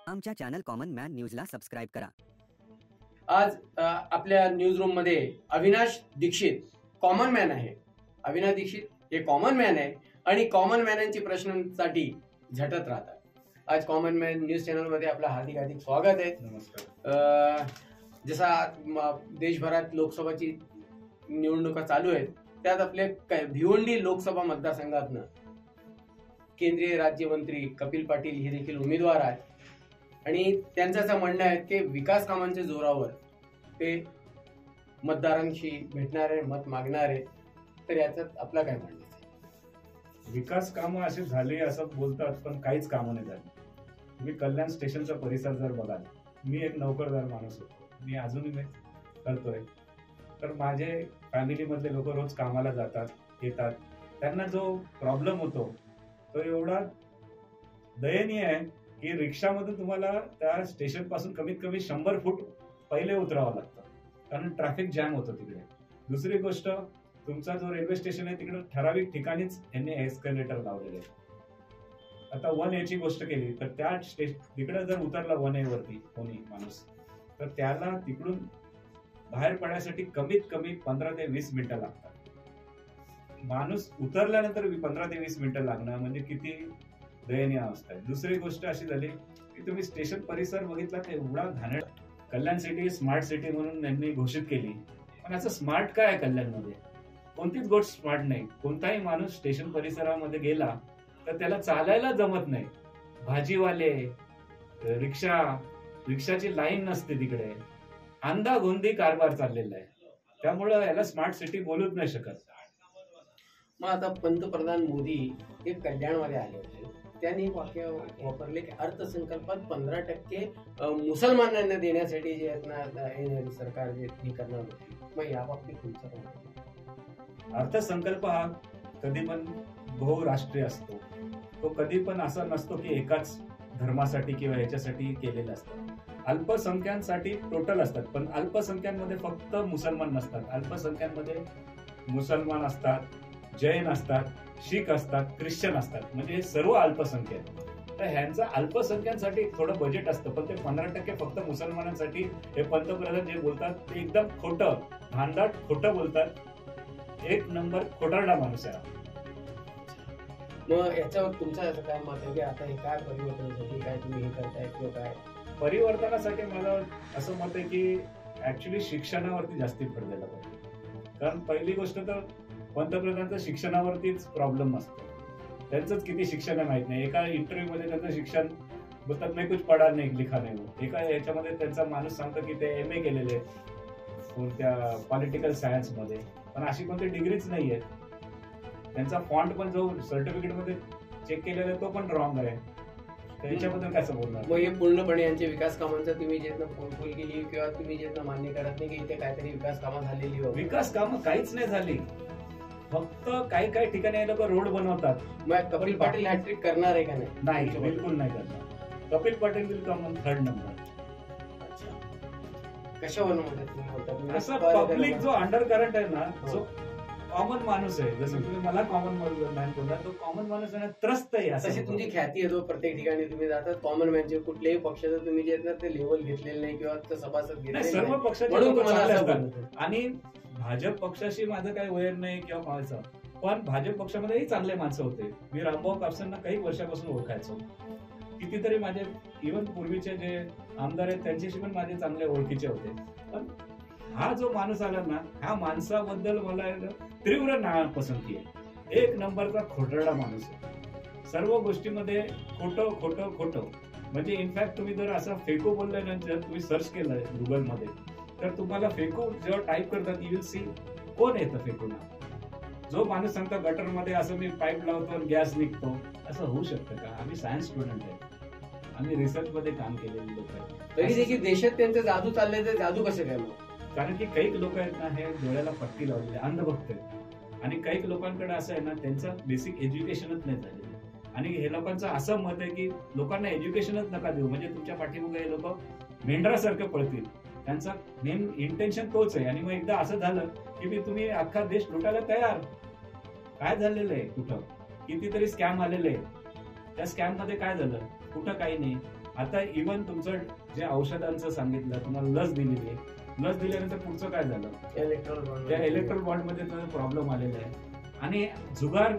आमच्या channel common man न्यूजला subscribe करा। आज आपल्या न्यूज रूम मध्ये अविनाश दीक्षित कॉमन मॅन आहे। अविनाश दीक्षित हे कॉमन मॅन आहे आणि कॉमन मॅनांची प्रश्नांसाठी झटत राहतात। आज कॉमन मॅन न्यूज चॅनल मध्ये आपलं हार्दिक स्वागत आहे। नमस्कार। जसा देशभरात लोकसभाची निवडणुका चालू आहेत, त्यात आपले भिवंडी लोकसभा मतदारसंघातनं केंद्रीय राज्यमंत्री कपिल पाटील हे देखील उमेदवार आहेत आणि त्यांचं असं म्हणणं आहे की विकास कामांच्या जोरावर ते मतदारांशी भेटणारे, मत मागणारे। तर याच्यात आपलं काय म्हणणं आहे? विकास कामं असे झाले असं बोलतात, पण काहीच कामं नाही झाली। तुम्ही कल्याण स्टेशनचा परिसर जर बघाल, मी एक नोकरदार माणूस होतो, मी अजूनही मी करतोय। तर माझे फॅमिलीमधले लोक रोज कामाला जातात येतात, त्यांना जो प्रॉब्लेम होतो तो एवढा दयनीय आहे की रिक्षामधून तुम्हाला त्या स्टेशन पासून कमीत कमी 100 फूट पहिले उतरावं लागतं, कारण ट्रॅफिक जॅम होतं तिकडे। दुसरी गोष्ट, तुमचा जो रेल्वे स्टेशन आहे तिकडे ठराविक ठिकाणीच यांनी एस्केलेटर लावलेले आहे। आता 1A ची गोष्ट केली तर त्या तिकडे जर उतरला 1A वरती कोणी माणूस, तर त्याला तिकडून बाहेर पडण्यासाठी कमीत कमी 15 ते 20 मिनिटं लागतात। माणूस उतरल्यानंतर 15 ते 20 मिनिटं लागणं म्हणजे किती दयनीय अवस्था आहे। दुसरी गोष्ट अशी झाली की तुम्ही स्टेशन परिसर बघितला तर एवढा घाणेरडा, कल्याण सिटी स्मार्ट सिटी म्हणून त्यांनी घोषित केली, पण असं स्मार्ट काय आहे कल्याणमध्ये? कोणतीच गोष्ट स्मार्ट नाही। कोणताही माणूस स्टेशन परिसरामध्ये गेला तर त्याला चालायला जमत नाही। भाजीवाले, रिक्षाची लाईन नसते तिकडे, अंधागोंदी कारभार चाललेला आहे। त्यामुळे याला स्मार्ट सिटी बोलूच नाही शकत। मग आता पंतप्रधान मोदी हे कल्याणमध्ये आले होते, त्यांनी एक वाक्य वापरले की अर्थसंकल्पात 15% मुसलमानांना देण्यासाठी जे आहेत सरकार जे करणार होती। मग या बाबतीत तुमचं काय? अर्थसंकल्प हा कधी पण बहुराष्ट्रीय असतो, तो कधी पण असा नसतो की एकाच धर्मासाठी किंवा ह्याच्यासाठी केलेला असतो। अल्पसंख्यांसाठी टोटल असतात, पण अल्पसंख्यांमध्ये फक्त मुसलमान नसतात। अल्पसंख्यांमध्ये मुसलमान असतात, जैन असतात, शीख असतात, ख्रिश्चन असतात, म्हणजे सर्व अल्पसंख्याक। तर ह्यांचं अल्पसंख्यांसाठी थोडं बजेट असतं, पण ते 15% फक्त मुसलमानांसाठी हे पंतप्रधान जे बोलतात ते एकदम खोटं, भांडाट खोटं बोलतात। एक नंबर खोटारडा माणूस आहे। मग याच्यावर तुमचं असं काय मत आहे की आता हे काय परिवर्तनासाठी काय तुम्ही हे करताय किंवा काय? परिवर्तनासाठी मला असं मत आहे की ऍक्च्युली शिक्षणावरती जास्ती भर द्यायला पाहिजे। कारण पहिली गोष्ट तर पंतप्रधानांचं शिक्षणावरतीच प्रॉब्लेम असतो, त्यांचंच किती शिक्षण माहित नाही। एका इंटरव्ह्यू मध्ये त्यांचं शिक्षण बोलतात नाही, कुछ पढा नाही लिखा नाही। एका याच्यामध्ये त्यांचा माणूस सांगतो की ते MA केलेले कोणत्या पॉलिटिकल सायन्स मध्ये, पण अशी कोणती डिग्रीच नाहीये। त्यांचा फॉन्ट पण जो सर्टिफिकेट मध्ये चेक केलेला आहे तो पण रॉंग आहे। त्याच्याबद्दल कसं बोलणार? मग हे पूर्णपणे यांचे विकास कामांचं तुम्ही जे पोलखोल केली किंवा तुम्ही जे मान्य करत नाही की इथे काहीतरी विकास कामं झालेली? विकास कामं काहीच नाही झाली, फक्त काही ठिकाणी हे लोक रोड बनवतात। मग कपिल पाटील हॅट्रिक करणार आहे का नाही? नाही, बिलकुल नाही करणार। Kapil Patil will come on 3rd number. कशावरून म्हणतात? असं पब्लिक जो अंडर करंट आहे ना, जो कॉमन माणूस आहे, जसं तुम्ही मला कॉमन मॅन बोलला, तो कॉमन माणूस आहे ना, त्रस्त आहे। तशी तुमची ख्याती आहे, प्रत्येक ठिकाणी तुम्ही जातात कॉमन मॅनचे, कुठल्याही पक्षाचं तुम्ही जे ते लेवल घेतलेलं नाही किंवा सभासद घेतले, सर्व पक्षाचे। आणि भाजप पक्षाशी माझं काही वैर नाही किंवा कोणाचं, पण भाजप पक्षामध्येही चांगले माणसं होते। मी रामभाऊ कापसेंना काही वर्षापासून ओळखायचो, कितीतरी माझे इव्हन पूर्वीचे जे आमदार आहेत त्यांच्याशी पण माझे चांगले ओळखीचे होते। पण हा जो माणूस आला ना, ह्या माणसाबद्दल मला तीव्र नापसंती आहे। एक नंबरचा खोटारडा माणूस आहे, सर्व गोष्टीमध्ये खोटं खोटं खोटं। म्हणजे इनफॅक्ट तुम्ही जर असं फेको बोलल्यानंतर तुम्ही सर्च केलं गुगलमध्ये, तर तुम्हाला फेको जेव्हा टाईप करतात यू विल सी कोण येतं फेकोला। जो माणूस सांगतो गटरमध्ये असं मी पाईप लावतो आणि गॅस निघतो, असं होऊ शकतं का? आम्ही सायन्स स्टुडंट आहे, आम्ही रिसर्च मध्ये काम केलेले लोक आहेत। तरी देखील देशात त्यांचं जादू चाललंय, तर जादू कसं काय? कारण की काही लोक आहेत ना, हे डोळ्याला पट्टी लावलेले अंधभक्त आहेत, आणि काही लोकांकडे असं आहे ना, त्यांचं बेसिक एज्युकेशनच नाही झालेलं। आणि हे लोकांचं असं मत आहे की लोकांना एज्युकेशनच नका देऊ, म्हणजे तुमच्या पाठीमागे हे लोक मेंढरासारखं पळतील। त्यांचा मेन इंटेन्शन तोच आहे। आणि मग एकदा असं झालं की तुम्ही अख्खा देश लुटायला तयार, काय झालेलं आहे? कुठं कितीतरी स्कॅम आलेले आहे, त्या स्कॅम मध्ये काय झालं? कुठं काही नाही। आता इव्हन तुमचं जे औषधांचं सांगितलं, तुम्हाला लस दिलेली आहे, लस दिल्यानंतर पुढचं काय झालं, त्या इलेक्ट्रॉल बॉन्डमध्ये प्रॉब्लेम आलेला आहे. आणि जुगार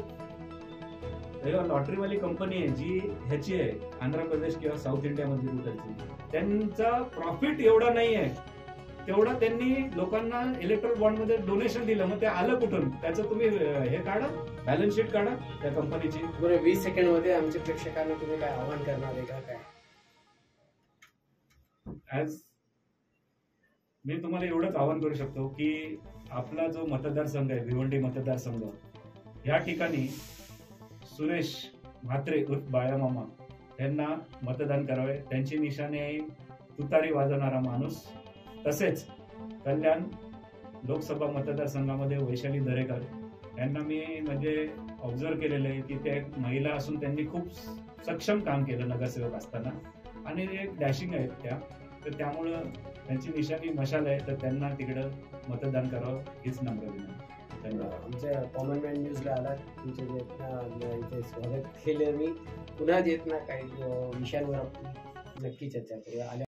लॉटरीवाली कंपनी आहे जी ह्याची आहे आंध्र प्रदेश किंवा साऊथ इंडियामधली कुठलची, त्यांचा प्रॉफिट एवढा नाही आहे तेवढा त्यांनी लोकांना इलेक्ट्रॉल बॉन्ड मध्ये डोनेशन दिलं. मग ते आलं कुठून, त्याचं तुम्ही हे काढा, बॅलन्स शीट काढा त्या कंपनीची. बरं, 20 सेकंड मध्ये आमच्या प्रेक्षकांना तुम्ही काय आव्हान करणार आहे का काय? ऍज मी तुम्हाला एवढंच आवाहन करू शकतो की आपला जो मतदारसंघ आहे, भिवंडी मतदारसंघ, या ठिकाणी सुरेश म्हात्रे उर्फ बाळामामा यांना मतदान करावे. त्यांची निशाणी आहे तुतारी वाजवणारा माणूस. तसेच कल्याण लोकसभा मतदारसंघामध्ये वैशाली दरेकर यांना मी म्हणजे ऑब्झर्व केलेलं आहे की त्या एक महिला असून त्यांनी खूप सक्षम काम केलं नगरसेवक असताना आणि एक डॅशिंग आहेत त्या, तर त्यामुळं त्यांची निशाणी मशाल आहे, तर त्यांना तिकडं मतदान करावं हीच नम्र विनंती. धन्यवाद. आमच्या कॉमन मॅन न्यूजला आला, तुमचे इथे स्वागत केलं. मी पुन्हा येत ना काही विषयांवर आपण नक्की चर्चा करूया.